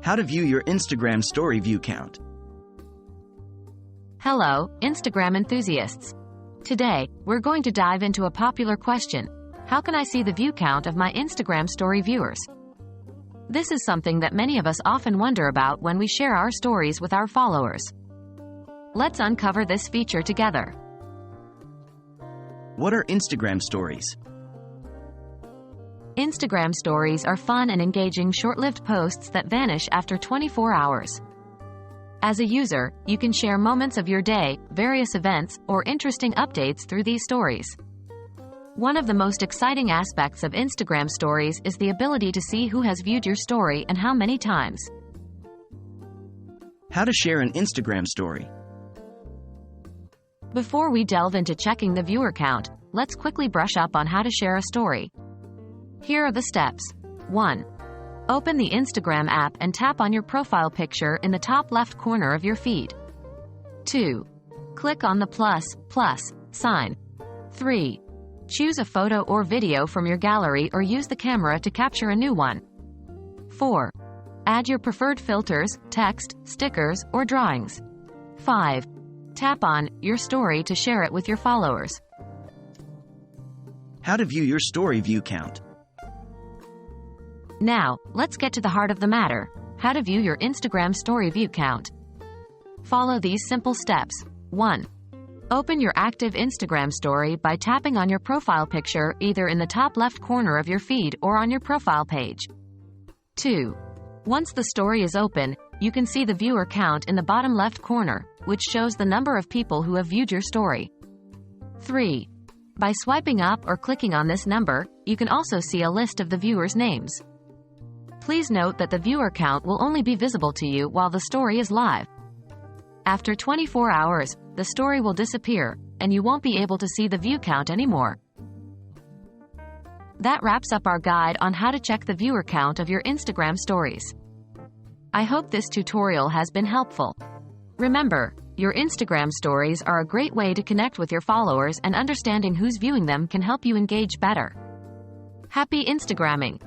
How to view your Instagram story view count. Hello, Instagram enthusiasts. Today, we're going to dive into a popular question. How can I see the view count of my Instagram story viewers? This is something that many of us often wonder about when we share our stories with our followers. Let's uncover this feature together. What are Instagram stories? Instagram stories are fun and engaging short-lived posts that vanish after 24 hours. As a user, you can share moments of your day, various events, or interesting updates through these stories. One of the most exciting aspects of Instagram stories is the ability to see who has viewed your story and how many times. How to share an Instagram story. Before we delve into checking the viewer count, let's quickly brush up on how to share a story. Here are the steps. 1. Open the Instagram app and tap on your profile picture in the top left corner of your feed. 2. Click on the plus sign. 3. Choose a photo or video from your gallery or use the camera to capture a new one. 4. Add your preferred filters, text, stickers, or drawings. 5. Tap on your story to share it with your followers. How to view your story view count. Now, let's get to the heart of the matter. How to view your Instagram story view count. Follow these simple steps. 1. Open your active Instagram story by tapping on your profile picture either in the top left corner of your feed or on your profile page. 2. Once the story is open, you can see the viewer count in the bottom left corner, which shows the number of people who have viewed your story. 3. By swiping up or clicking on this number, you can also see a list of the viewers' names. Please note that the viewer count will only be visible to you while the story is live. After 24 hours, the story will disappear, and you won't be able to see the view count anymore. That wraps up our guide on how to check the viewer count of your Instagram stories. I hope this tutorial has been helpful. Remember, your Instagram stories are a great way to connect with your followers, and understanding who's viewing them can help you engage better. Happy Instagramming!